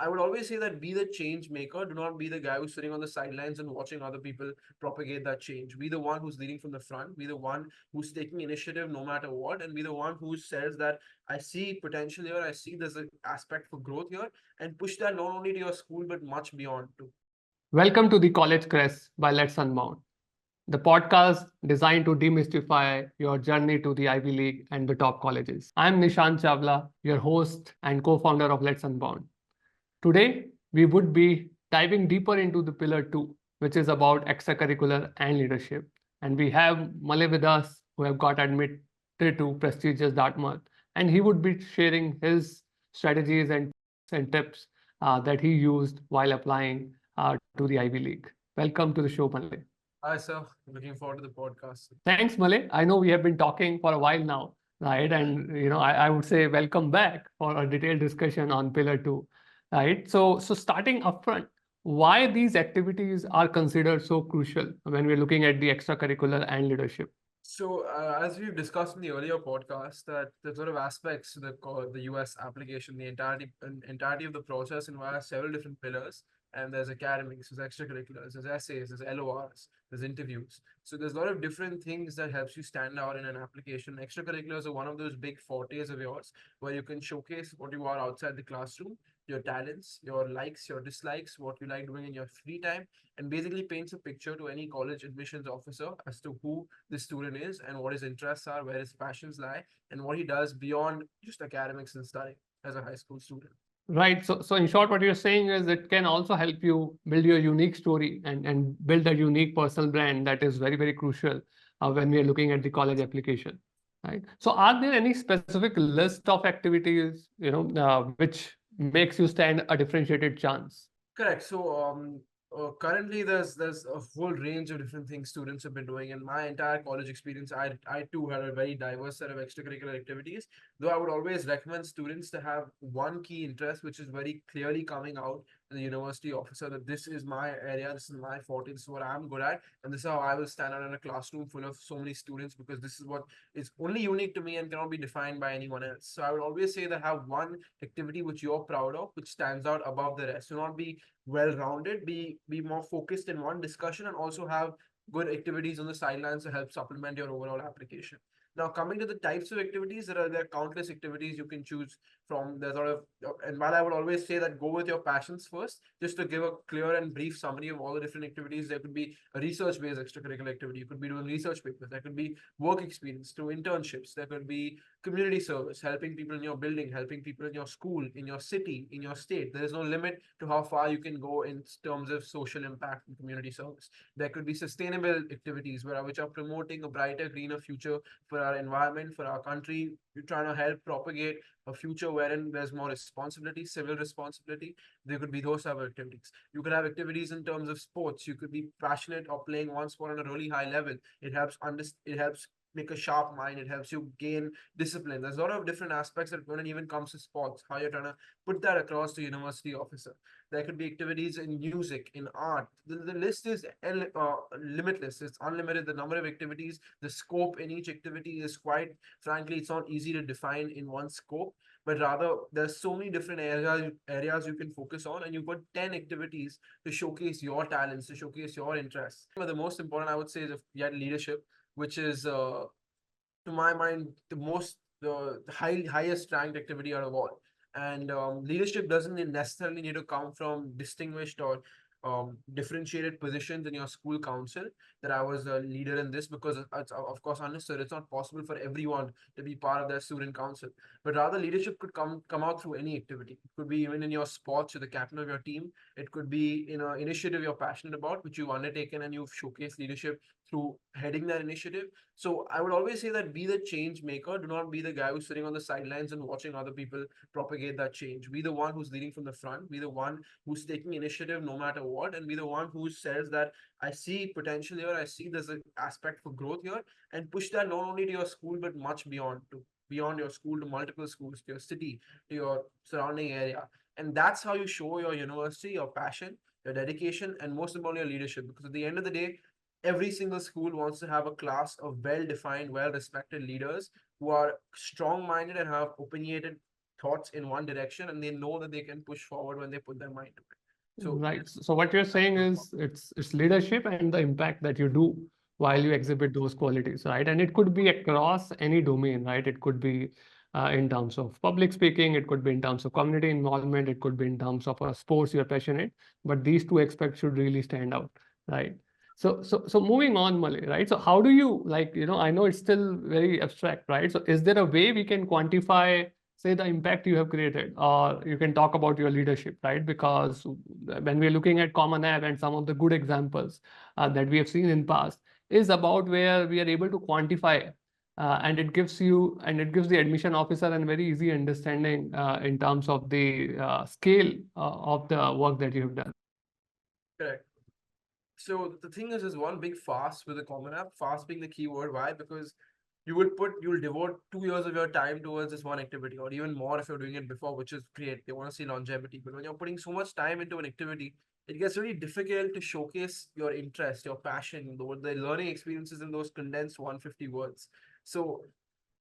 I would always say that be the change maker. Do not be the guy who's sitting on the sidelines and watching other people propagate that change. Be the one who's leading from the front. Be the one who's taking initiative no matter what, and be the one who says that I see potential here. I see there's an aspect for growth here, and push that not only to your school but much beyond too. Welcome to the College Crest by Let's Unbound, the podcast designed to demystify your journey to the Ivy League and the top colleges. I'm Nishant Chawla, your host and co-founder of Let's Unbound. Today, we would be diving deeper into the pillar 2, which is about extracurricular and leadership. And we have Malay with us, who have got admitted to prestigious Dartmouth, and he would be sharing his strategies and tips that he used while applying to the Ivy League. Welcome to the show, Malay. Hi, sir. Looking forward to the podcast. Thanks, Malay. I know we have been talking for a while now, right? And I would say welcome back for a detailed discussion on Pillar 2, right? So starting upfront, why these activities are considered so crucial when we're looking at the extracurricular and leadership? So, as we've discussed in the earlier podcast, that the sort of aspects to the US application, the entirety of the process involves several different pillars. And there's academics, there's extracurriculars, there's essays, there's LORs, there's interviews. So there's a lot of different things that helps you stand out in an application. Extracurriculars are one of those big fortes of yours where you can showcase what you are outside the classroom, your talents, your likes, your dislikes, what you like doing in your free time, and basically paints a picture to any college admissions officer as to who the student is and what his interests are, where his passions lie, and what he does beyond just academics and studying as a high school student. Right. So in short, what you're saying is it can also help you build your unique story and build a unique personal brand that is very, very crucial when we are looking at the college application. Right. So are there any specific list of activities, which makes you stand a differentiated chance? Correct. So, currently there's a whole range of different things students have been doing. In my entire college experience, I too had a very diverse set of extracurricular activities. Though I would always recommend students to have one key interest, which is very clearly coming out in the university officer that this is my area, this is my forte, this is what I'm good at, and this is how I will stand out in a classroom full of so many students because this is what is only unique to me and cannot be defined by anyone else. So I would always say that have one activity which you're proud of, which stands out above the rest. Do not be well-rounded, be more focused in one discussion, and also have good activities on the sidelines to help supplement your overall application. Now, coming to the types of activities, there are countless activities you can choose from. The sort of, and while I would always say that go with your passions first, just to give a clear and brief summary of all the different activities, there could be a research-based extracurricular activity. You could be doing research papers. There could be work experience through internships. There could be community service, helping people in your building, helping people in your school, in your city, in your state. There is no limit to how far you can go in terms of social impact and community service. There could be sustainable activities which are promoting a brighter, greener future for our environment, for our country. You're trying to help propagate a future wherein there's more responsibility, civil responsibility. There could be those type of activities. You could have activities in terms of sports. You could be passionate or playing one sport on a really high level. It helps make a sharp mind. It helps you gain discipline. There's a lot of different aspects that when it even comes to sports, how you're trying to put that across to university officer. There could be activities in music, in art. The list is limitless. It's unlimited. The number of activities, the scope in each activity is quite, frankly, it's not easy to define in one scope, but rather there's so many different areas you can focus on, and you've got 10 activities to showcase your talents, to showcase your interests. But the most important, I would say, is if you had leadership, which is, to my mind, the highest ranked activity out of all. And leadership doesn't necessarily need to come from distinguished or differentiated positions in your school council. That I was a leader in this because it's of course understood it's not possible for everyone to be part of their student council, but rather leadership could come out through any activity. It could be even in your sports, you're the captain of your team. It could be in an initiative you're passionate about, which you've undertaken and you've showcased leadership through heading that initiative. So I would always say that be the change maker. Do not be the guy who's sitting on the sidelines and watching other people propagate that change. Be the one who's leading from the front. Be the one who's taking initiative no matter what, and be the one who says that I see potential here, I see there's an aspect for growth here, and push that not only to your school but much beyond your school, to multiple schools, to your city, to your surrounding area. And that's how you show your university, your passion, your dedication, and most importantly, your leadership. Because at the end of the day, every single school wants to have a class of well-defined, well-respected leaders who are strong-minded and have opinionated thoughts in one direction, and they know that they can push forward when they put their mind to it. So Right. So what you're saying is it's leadership and the impact that you do while you exhibit those qualities, right? And it could be across any domain, right? It could be in terms of public speaking, it could be in terms of community involvement, it could be in terms of a sports you're passionate, but these two aspects should really stand out, right? So moving on, Malay, right? So how do you like, I know it's still very abstract, right? So is there a way we can quantify, say, the impact you have created, or you can talk about your leadership, right? Because when we're looking at Common App and some of the good examples that we have seen in past is about where we are able to quantify, and it gives the admission officer a very easy understanding in terms of the scale of the work that you have done. correct. So the thing is one big fast with the Common App, fast being the key word. Why? Because you'll devote 2 years of your time towards this one activity, or even more if you're doing it before, which is great. They want to see longevity. But when you're putting so much time into an activity, it gets really difficult to showcase your interest, your passion, the learning experiences in those condensed 150 words. So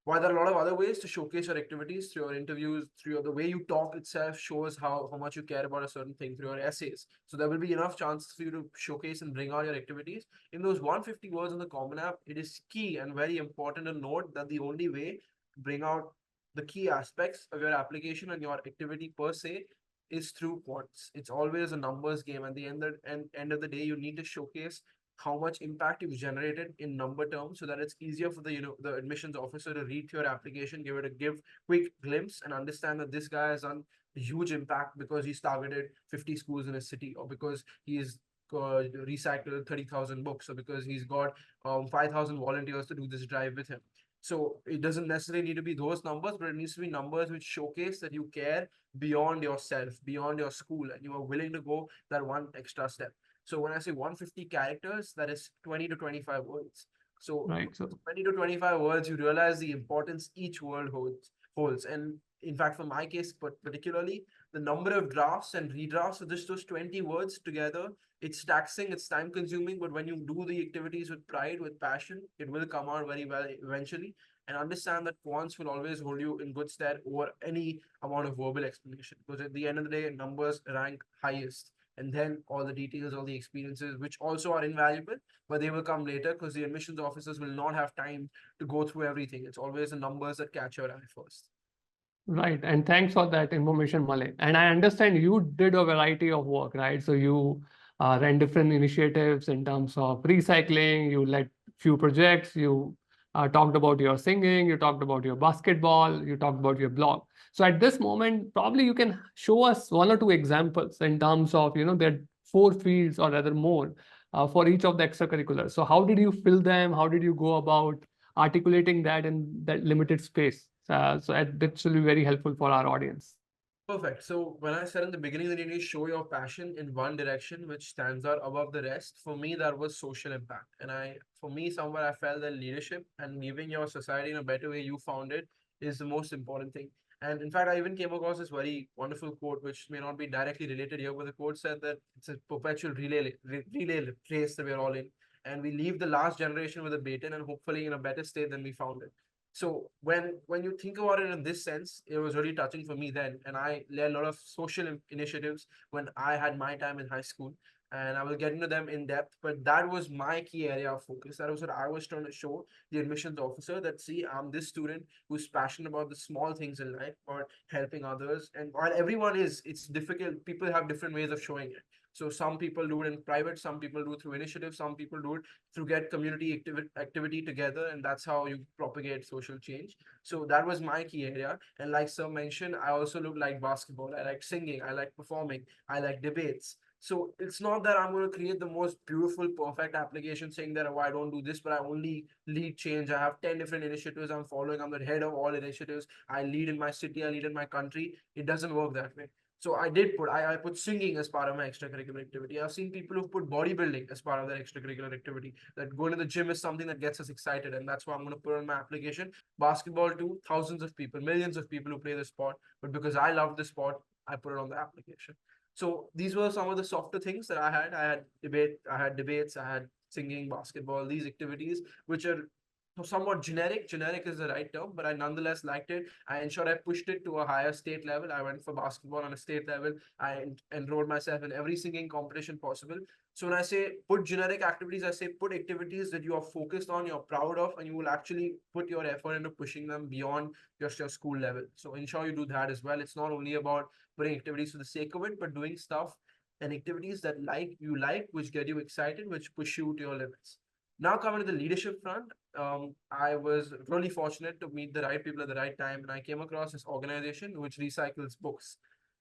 while there are a lot of other ways to showcase your activities through your interviews, the way you talk itself shows how much you care about a certain thing through your essays. So there will be enough chances for you to showcase and bring out your activities. In those 150 words in the Common App, it is key and very important to note that the only way to bring out the key aspects of your application and your activity per se is through quants. It's always a numbers game. At the end of the day, you need to showcase how much impact you've generated in number terms so that it's easier for the admissions officer to read your application, give quick glimpse and understand that this guy has done a huge impact because he's targeted 50 schools in a city, or because he's recycled 30,000 books, or because he's got 5,000 volunteers to do this drive with him. So it doesn't necessarily need to be those numbers, but it needs to be numbers which showcase that you care beyond yourself, beyond your school, and you are willing to go that one extra step. So when I say 150 characters, that is 20 to 25 words. So Right. So 20 to 25 words, you realize the importance each word holds. And in fact, for my case, particularly, the number of drafts and redrafts of just those 20 words together, it's taxing, it's time consuming, but when you do the activities with pride, with passion, it will come out very well eventually. And understand that quants will always hold you in good stead over any amount of verbal explanation. Because at the end of the day, numbers rank highest, and then all the details, all the experiences, which also are invaluable, but they will come later because the admissions officers will not have time to go through everything. It's always the numbers that catch your eye first. right. And thanks for that information, Malay. And I understand you did a variety of work, right? So you ran different initiatives in terms of recycling, you led few projects, you talked about your singing, you talked about your basketball, you talked about your blog. So at this moment, probably you can show us one or two examples in terms of, there 4 fields or rather more for each of the extracurriculars. So how did you fill them? How did you go about articulating that in that limited space? That will be very helpful for our audience. Perfect. So when I said in the beginning that you need to show your passion in one direction, which stands out above the rest, for me that was social impact. And for me, somewhere I felt that leadership and giving your society in a better way you found it is the most important thing. And in fact, I even came across this very wonderful quote, which may not be directly related here, but the quote said that it's a perpetual relay race that we're all in, and we leave the last generation with a baton and hopefully in a better state than we found it. So when you think about it in this sense, it was really touching for me then, and I led a lot of social initiatives when I had my time in high school, and I will get into them in depth. But that was my key area of focus. That was what I was trying to show the admissions officer, that see, I'm this student who's passionate about the small things in life, or helping others. And while everyone is, it's difficult. People have different ways of showing it. So some people do it in private, some people do it through initiatives, some people do it through get community activity together, and that's how you propagate social change. So that was my key area. And like sir mentioned, I also look like basketball, I like singing, I like performing, I like debates. So it's not that I'm going to create the most beautiful perfect application saying that, oh, I don't do this but I only lead change, I have 10 different initiatives I'm following, I'm the head of all initiatives, I lead in my city, I lead in my country. It doesn't work that way. So I put singing as part of my extracurricular activity. I've seen people who put bodybuilding as part of their extracurricular activity. That going to the gym is something that gets us excited, and that's why I'm going to put on my application. Basketball too, thousands of people, millions of people who play the sport, but because I love the sport, I put it on the application. So these were some of the softer things that I had. I had debates, I had singing, basketball, these activities which are somewhat generic. Generic is the right term, but I nonetheless liked it. I ensured I pushed it to a higher state level. I went for basketball on a state level. I enrolled myself in every singing competition possible. So when I say put generic activities, I say put activities that you are focused on, you're proud of, and you will actually put your effort into pushing them beyond just your school level. So ensure you do that as well. It's not only about putting activities for the sake of it, but doing stuff and activities that which get you excited, which push you to your limits. Now coming to the leadership front, I was really fortunate to meet the right people at the right time, and I came across this organization which recycles books.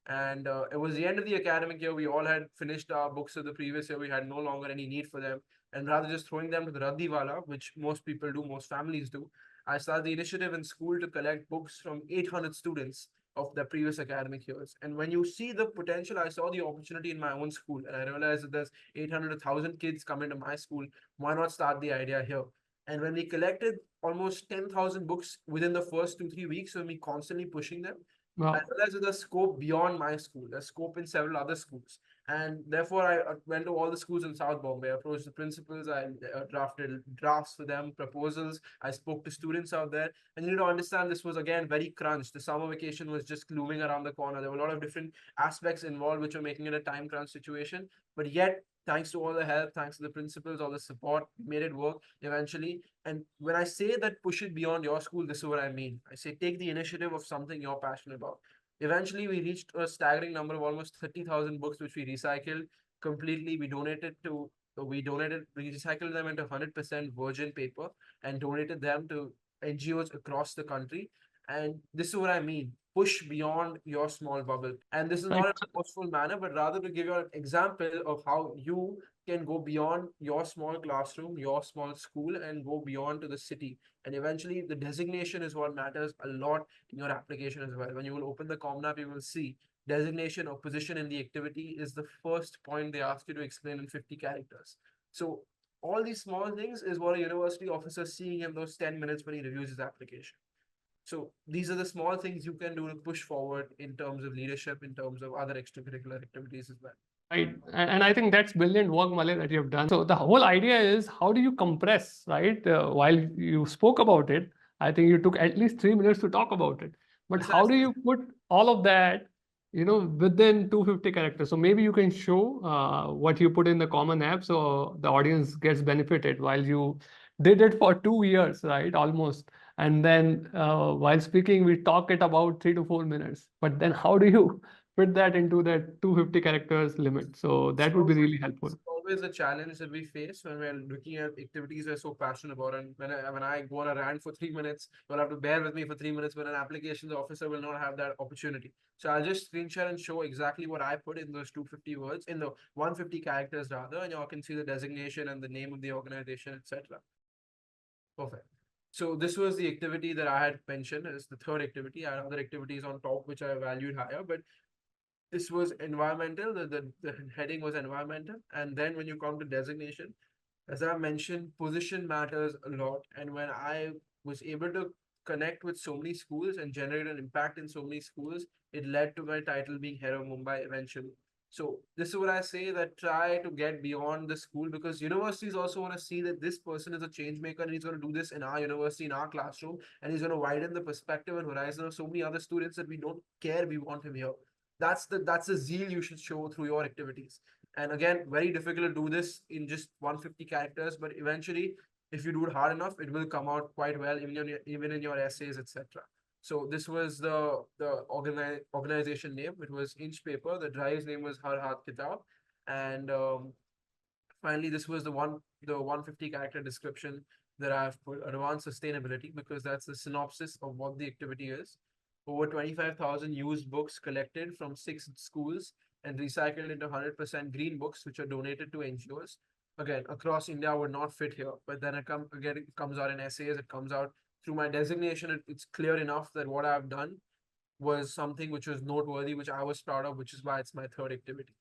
And it was the end of the academic year. We all had finished our books of the previous year. We had no longer any need for them. And rather just throwing them to the Raddiwala, which most people do, most families do, I started the initiative in school to collect books from 800 students of the previous academic years. And when you see the potential, I saw the opportunity in my own school, and I realized that there's 800 to 1,000 kids coming to my school. Why not start the idea here? And when we collected almost 10,000 books within the first 2, 3 weeks, when we constantly pushing them, I Wow. realized there's a scope beyond my school. There's scope in several other schools. And therefore, I went to all the schools in South Bombay, approached the principals, I drafted drafts for them, proposals. I spoke to students out there. And you need to understand this was, again, very crunched. The summer vacation was just looming around the corner. There were a lot of different aspects involved, which were making it a time crunch situation. But yet, thanks to all the help, thanks to the principals, all the support, made it work eventually. And when I say that push it beyond your school, this is what I mean. I say take the initiative of something you're passionate about. Eventually, we reached a staggering number of almost 30,000 books, which we recycled completely. We recycled them into 100% virgin paper and donated them to NGOs across the country. And this is what I mean. Push beyond your small bubble. And this is not Right. in a forceful manner, but rather to give you an example of how you can go beyond your small classroom, your small school, and go beyond to the city. And eventually, the designation is what matters a lot in your application as well. When you will open the Common App, you will see designation or position in the activity is the first point they ask you to explain in 50 characters. So all these small things is what a university officer seeing in those 10 minutes when he reviews his application. So these are the small things you can do to push forward in terms of leadership, in terms of other extracurricular activities as well. Right. And I think that's brilliant work, Malay, that you have done. So the whole idea is how do you compress, right? While you spoke about it, I think you took at least 3 minutes to talk about it. But how do Precisely. you put all of that, within 250 characters? So maybe you can show what you put in the common app so the audience gets benefited while you did it for 2 years, right? Almost. And then while speaking, we talk it about 3 to 4 minutes. But then how do you fit that into that 250 characters limit? So that would be really helpful. It's always a challenge that we face when we're looking at activities we're so passionate about. And when I go on a rant for 3 minutes, you'll have to bear with me for 3 minutes, but an applications officer will not have that opportunity. So I'll just screen share and show exactly what I put in those 250 words, in the 150 characters rather, and y'all can see the designation and the name of the organization, etc. Perfect. So this was the activity that I had mentioned as the third activity. I had other activities on top which I valued higher, but this was environmental. The heading was environmental. And then when you come to designation, as I mentioned, position matters a lot. And when I was able to connect with so many schools and generate an impact in so many schools, it led to my title being Head of Mumbai eventually. So this is what I say, that try to get beyond the school, because universities also want to see that this person is a change maker and he's going to do this in our university, in our classroom, and he's going to widen the perspective and horizon of so many other students that we don't care, we want him here. That's the zeal you should show through your activities. And again, very difficult to do this in just 150 characters, but eventually, if you do it hard enough, it will come out quite well, even in your essays, etc. So this was the organization name. It was Inch Paper. The drive's name was Har Hath Kitab, and finally, this was the 150 character description that I've put: advanced sustainability, because that's the synopsis of what the activity is. Over 25,000 used books collected from 6 schools and recycled into 100% green books, which are donated to NGOs. Again, across India would not fit here, but then it comes out in essays, it comes out through my designation. It's clear enough that what I've done was something which was noteworthy, which I was proud of, which is why it's my third activity.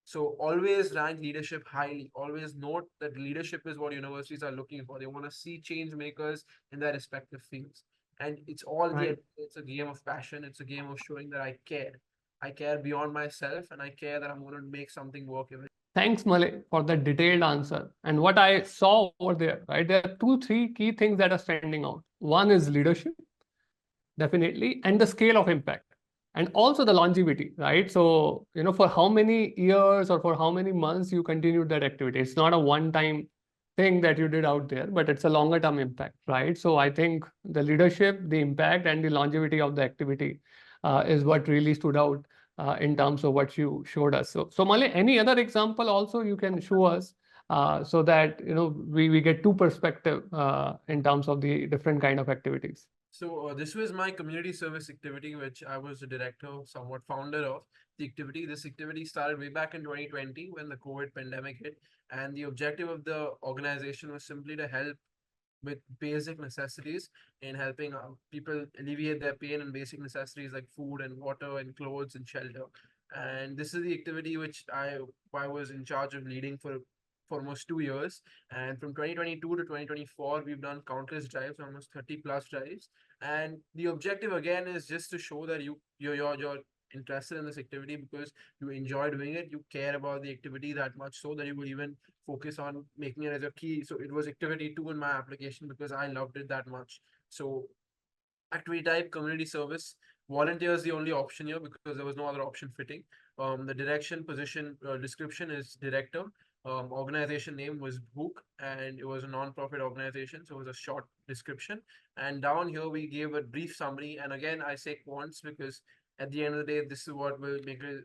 So always rank leadership highly. Always note that leadership is what universities are looking for. They want to see change makers in their respective fields. And it's Right. it's a game of passion. It's a game of showing that I care. I care beyond myself, and I care that I'm going to make something work. Thanks, Malay, for the detailed answer. And what I saw over there, right? There are two, three key things that are standing out. One is leadership, definitely, and the scale of impact, and also the longevity, right? So, for how many years or for how many months you continued that activity. It's not a one-time thing that you did out there, but it's a longer term impact, right? So I think the leadership, the impact, and the longevity of the activity is what really stood out in terms of what you showed us. So Malay, any other example also you can show us so that we get two perspective in terms of the different kind of activities. So this was my community service activity, which I was the director, somewhat founder of the activity. This activity started way back in 2020 when the COVID pandemic hit, and the objective of the organization was simply to help with basic necessities in helping people alleviate their pain and basic necessities like food and water and clothes and shelter. And this is the activity which I was in charge of leading for almost 2 years. And from 2022 to 2024, we've done countless drives, almost 30 plus drives. And the objective again is just to show that you're interested in this activity because you enjoy doing it, you care about the activity that much so that you will even focus on making it as a key. So it was activity two in my application because I loved it that much. So activity type community service, volunteer is the only option here because there was no other option fitting. The direction position description is director. Organization name was Book, and it was a non-profit organization, so it was a short description. And down here we gave a brief summary, and again I say quants because at the end of the day, this is what will make a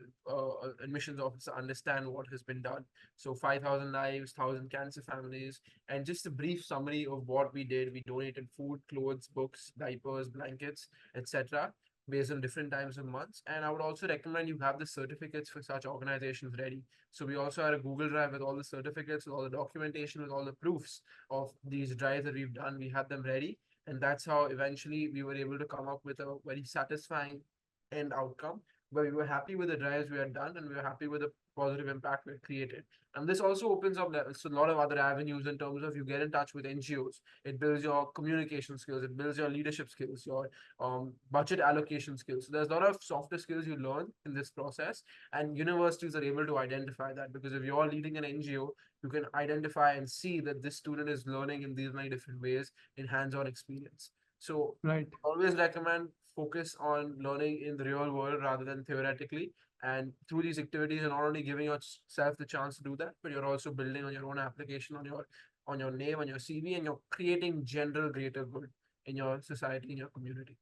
admissions officer understand what has been done. So 5,000 lives, 1,000 cancer families, and just a brief summary of what we did. We donated food, clothes, books, diapers, blankets, etc. based on different times of months. And I would also recommend you have the certificates for such organizations ready. So we also had a Google Drive with all the certificates, with all the documentation, with all the proofs of these drives that we've done. We had them ready. And that's how eventually we were able to come up with a very satisfying end outcome where we were happy with the drives we had done and we were happy with the positive impact we had created. And this also opens up a lot of other avenues in terms of you get in touch with NGOs. It builds your communication skills, it builds your leadership skills, your budget allocation skills. So there's a lot of softer skills you learn in this process, and universities are able to identify that because if you're leading an NGO, you can identify and see that this student is learning in these many different ways in hands-on experience. So Right. always recommend focus on learning in the real world rather than theoretically. And through these activities, you're not only giving yourself the chance to do that, but you're also building on your own application, on your name, on your CV, and you're creating general greater good in your society, in your community.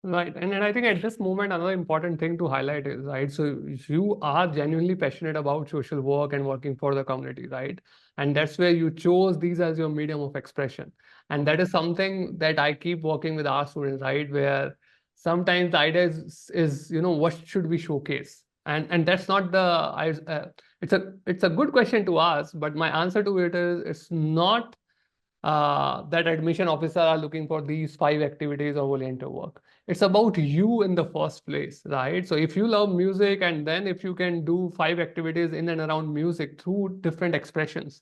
Right. And I think at this moment, another important thing to highlight is, right, so you are genuinely passionate about social work and working for the community, right? And that's where you chose these as your medium of expression. And that is something that I keep working with our students, right? Where sometimes the idea is what should we showcase? And that's not it's a good question to ask, but my answer to it is it's not that admission officer are looking for these 5 activities or volunteer work. It's about you in the first place, right? So if you love music and then if you can do 5 activities in and around music through different expressions,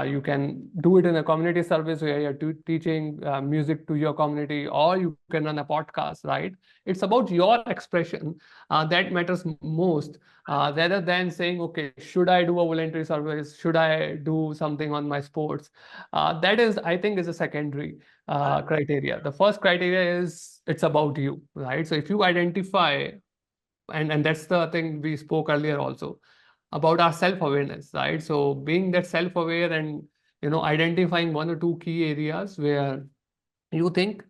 you can do it in a community service where you're teaching music to your community, or you can run a podcast, right? It's about your expression that matters most, rather than saying, okay, should I do a voluntary service? Should I do something on my sports? That is, I think, is a secondary criteria. The first criteria is it's about you, right? So if you identify, and that's the thing we spoke earlier also about our self-awareness, right? So being that self-aware and identifying 1 or 2 key areas where you think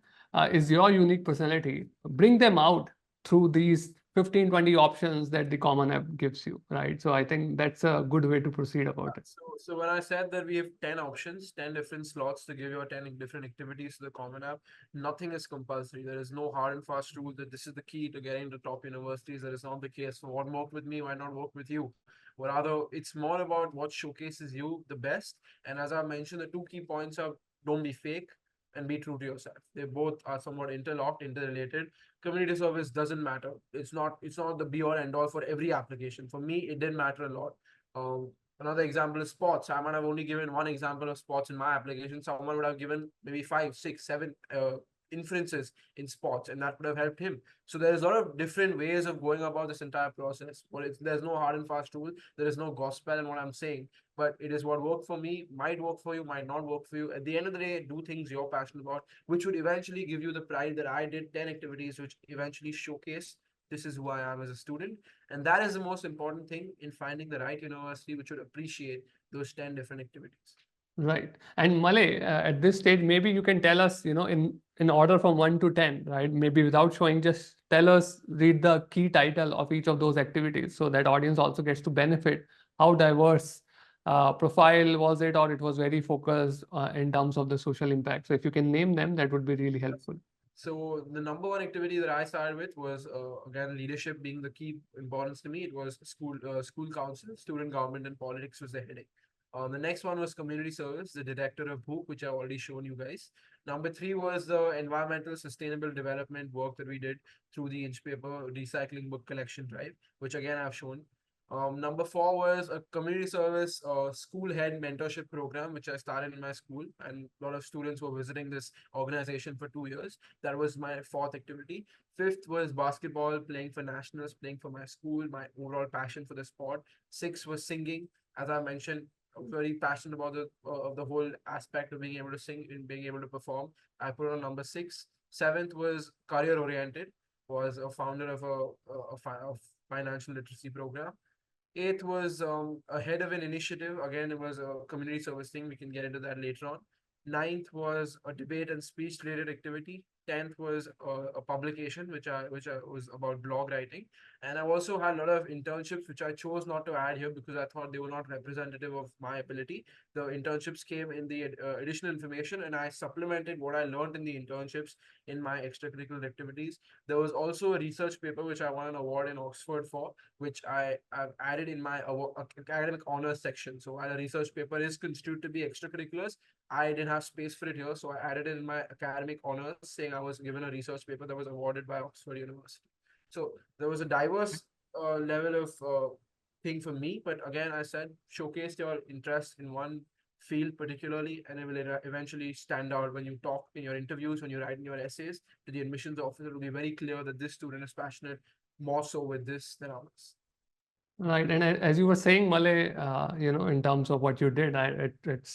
is your unique personality, bring them out through these 15, 20 options that the common app gives you, right? So I think that's a good way to proceed about it. So when I said that we have 10 options, 10 different slots to give your 10 different activities to the common app, nothing is compulsory. There is no hard and fast rule that this is the key to getting to top universities. That is not the case. So what worked with me might not work with you. But rather, it's more about what showcases you the best. And as I mentioned, the 2 key points are don't be fake and be true to yourself. They both are somewhat interlocked, interrelated. Community service doesn't matter. It's not the be all end all for every application. For me, it didn't matter a lot. Another example is sports. I might have only given one example of sports in my application. Someone would have given maybe 5, 6, 7 inferences in sports, and that would have helped him. So there is a lot of different ways of going about this entire process. There's no hard and fast rule. There is no gospel in what I'm saying, but it is what worked for me, might work for you, might not work for you. At the end of the day, do things you're passionate about, which would eventually give you the pride that I did 10 activities, which eventually showcase this is who I am as a student. And that is the most important thing in finding the right university, which would appreciate those 10 different activities. Right. And Malay, at this stage, maybe you can tell us, in order from 1 to 10, right? Maybe without showing, just tell us, read the key title of each of those activities so that audience also gets to benefit. How diverse profile was it, or it was very focused in terms of the social impact? So if you can name them, that would be really helpful. So the number one activity that I started with was again leadership being the key importance to me. It was school council, student government, and politics was the heading. The next one was community service, the detector of book, which I've already shown you guys. Number three was the environmental sustainable development work that we did through the inch paper recycling book collection drive, which again I've shown. Number four was a community service school head mentorship program, which I started in my school, and a lot of students were visiting this organization for 2 years. That was my fourth activity. Fifth was basketball, playing for nationals, playing for my school, my overall passion for the sport. Sixth was singing. As I mentioned, I'm very passionate about the whole aspect of being able to sing and being able to perform. I put on number six. Seventh was career oriented. Was a founder of a financial literacy program. Eighth was ahead of an initiative. Again, it was a community service thing. We can get into that later on. Ninth was a debate and speech related activity. 10th was a publication which I was about blog writing, and I also had a lot of internships which I chose not to add here because I thought they were not representative of my ability. The internships came in the additional information, and I supplemented what I learned in the internships in my extracurricular activities. There was also a research paper which I won an award in Oxford for, which I've added in my academic honors section. So while a research paper is constituted to be extracurriculars, I didn't have space for it here, so I added it in my academic honors, saying I was given a research paper that was awarded by Oxford University. So there was a diverse level of thing for me, but again, I said showcase your interest in one field particularly, and it will eventually stand out when you talk in your interviews, when you write in your essays to the admissions officer. It will be very clear that this student is passionate more so with this than others. Right, and as you were saying, Malay, in terms of what you did, it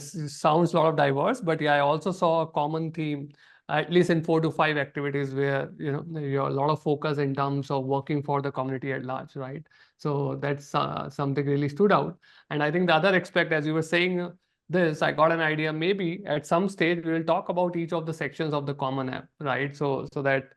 sounds a lot of diverse, but yeah, I also saw a common theme, at least in 4 to 5 activities where you're a lot of focus in terms of working for the community at large, right? So that's something really stood out, and I think the other aspect, as you were saying this, I got an idea. Maybe at some stage we will talk about each of the sections of the common app, right? So that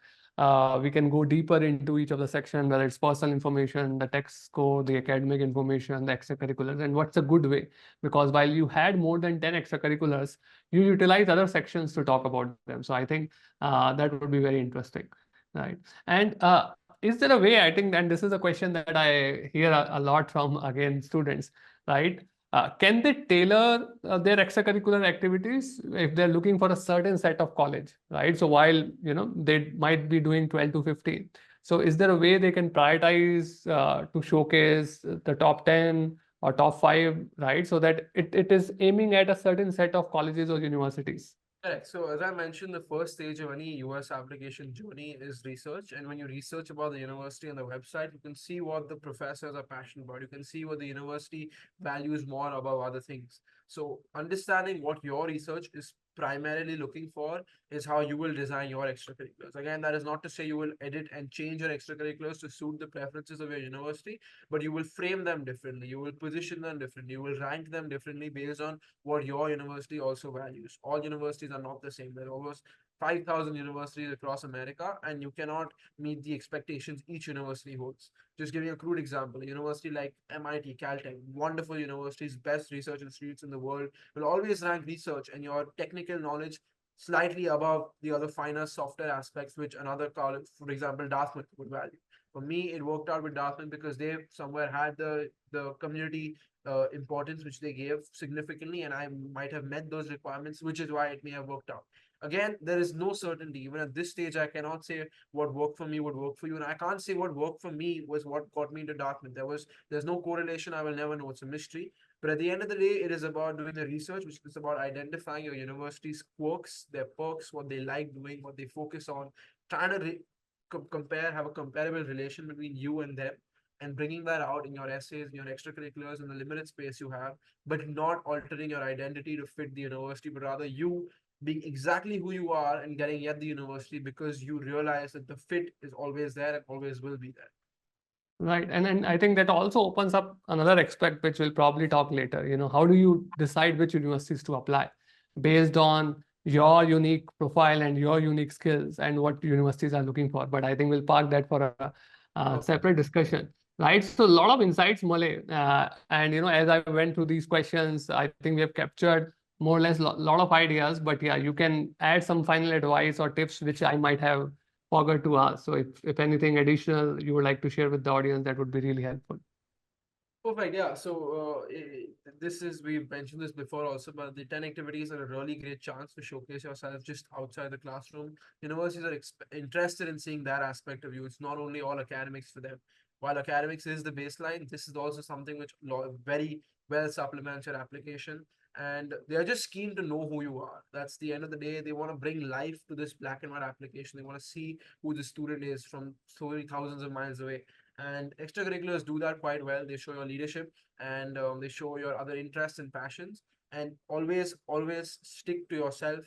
we can go deeper into each of the section, whether it's personal information, the text score, the academic information, the extracurriculars, and what's a good way. Because while you had more than 10 extracurriculars, you utilize other sections to talk about them. So I think that would be very interesting, right? And is there a way, I think, and this is a question that I hear a lot from, again, students, right? Can they tailor their extracurricular activities if they're looking for a certain set of college, right? So while they might be doing 12 to 15, so is there a way they can prioritize to showcase the top 10 or top 5, right? So that it is aiming at a certain set of colleges or universities. Correct. So as I mentioned, the first stage of any US application journey is research. And when you research about the university on the website, you can see what the professors are passionate about. You can see what the university values more above other things. So understanding what your research is primarily looking for is how you will design your extracurriculars. Again, that is not to say you will edit and change your extracurriculars to suit the preferences of your university, but you will frame them differently. You will position them differently. You will rank them differently based on what your university also values. All universities are not the same. There are almost 5,000 universities across America, and you cannot meet the expectations each university holds. Just giving a crude example, a university like MIT, Caltech, wonderful universities, best research institutes in the world, will always rank research and your technical knowledge slightly above the other finer, softer aspects, which another college, for example, Dartmouth would value. For me, it worked out with Dartmouth because they somewhere had the community importance which they gave significantly, and I might have met those requirements, which is why it may have worked out. Again, there is no certainty. Even at this stage, I cannot say what worked for me would work for you. And I can't say what worked for me was what got me into Dartmouth. There's no correlation. I will never know. It's a mystery. But at the end of the day, it is about doing the research, which is about identifying your university's quirks, their perks, what they like doing, what they focus on, trying to have a comparable relation between you and them, and bringing that out in your essays, in your extracurriculars, in the limited space you have, but not altering your identity to fit the university, but rather you being exactly who you are and getting at the university because you realize that the fit is always there and always will be there. Right. And I think that also opens up another aspect, which we'll probably talk later. How do you decide which universities to apply based on your unique profile and your unique skills and what universities are looking for? But I think we'll park that for a separate discussion. Right. So a lot of insights, Malay. And, as I went through these questions, I think we have captured more or less a lot of ideas. But yeah, you can add some final advice or tips, which I might have forgot to ask. So if anything additional you would like to share with the audience, that would be really helpful. Perfect. Yeah. So we've mentioned this before also, but the 10 activities are a really great chance to showcase yourself just outside the classroom. Universities are interested in seeing that aspect of you. It's not only all academics for them. While academics is the baseline, this is also something which very well supplements your application. And they're just keen to know who you are. That's the end of the day. They want to bring life to this black and white application. They want to see who the student is from so many thousands of miles away. And extracurriculars do that quite well. They show your leadership, and they show your other interests and passions. And always stick to yourself.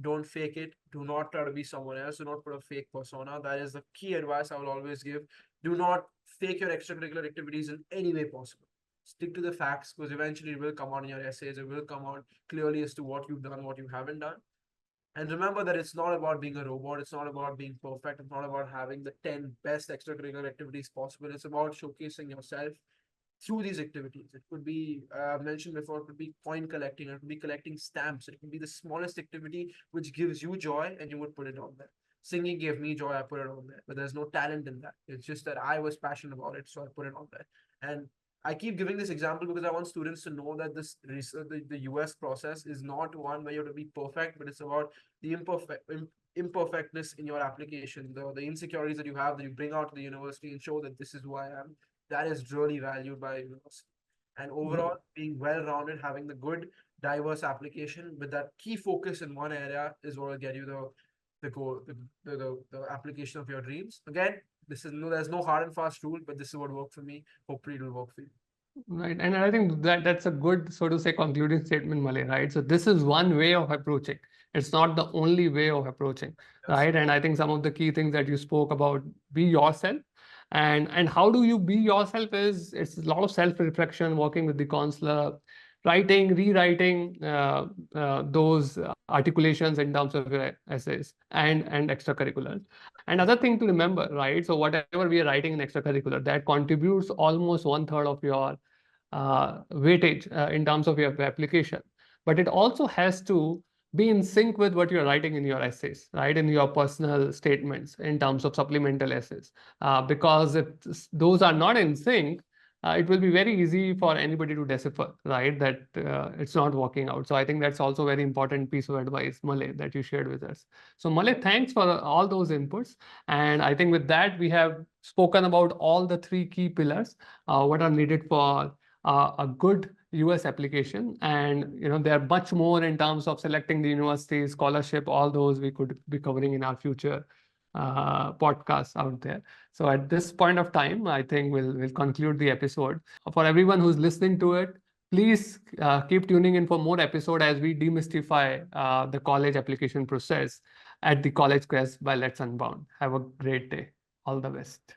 Don't fake it. Do not try to be someone else. Do not put a fake persona. That is the key advice I will always give. Do not fake your extracurricular activities in any way possible. Stick to the facts, because eventually it will come out in your essays. It will come out clearly as to what you've done, what you haven't done. And remember that it's not about being a robot. It's not about being perfect. It's not about having the 10 best extracurricular activities possible. It's about showcasing yourself through these activities. It could be, mentioned before, it could be coin collecting, it could be collecting stamps. It could be the smallest activity which gives you joy, and you would put it on there. Singing gave me joy, I put it on there. But there's no talent in that. It's just that I was passionate about it, so I put it on there. And I keep giving this example because I want students to know that this research, the US process is not one where you have to be perfect, but it's about the imperfectness in your application, the insecurities that you have that you bring out to the university and show that this is who I am. That is really valued by university. And overall, being well-rounded, having the good, diverse application with that key focus in one area is what will get you the goal, the application of your dreams. Again, there's no hard and fast rule, but this is what worked for me. Hopefully, it will work for you. Right. And I think that's a good, so to say, concluding statement, Malay, right? So this is one way of approaching. It's not the only way of approaching, right? And I think some of the key things that you spoke about, be yourself. And how do you be yourself is it's a lot of self-reflection, working with the counselor, writing, rewriting those articulations in terms of your essays and extracurriculars. Another thing to remember, right? So whatever we are writing in extracurricular, that contributes almost 1/3 of your weightage in terms of your application. But it also has to be in sync with what you're writing in your essays, right? In your personal statements in terms of supplemental essays. Because if those are not in sync, it will be very easy for anybody to decipher, right? That it's not working out. So I think that's also a very important piece of advice, Malay, that you shared with us. So Malay, thanks for all those inputs. And I think with that, we have spoken about all the three key pillars, what are needed for a good US application. And there are much more in terms of selecting the university, scholarship, all those we could be covering in our future podcasts out there. So at this point of time, I think we'll conclude the episode. For everyone who's listening to it, please keep tuning in for more episode as we demystify the college application process at the College Quest by Let's Unbound. Have a great day. All the best.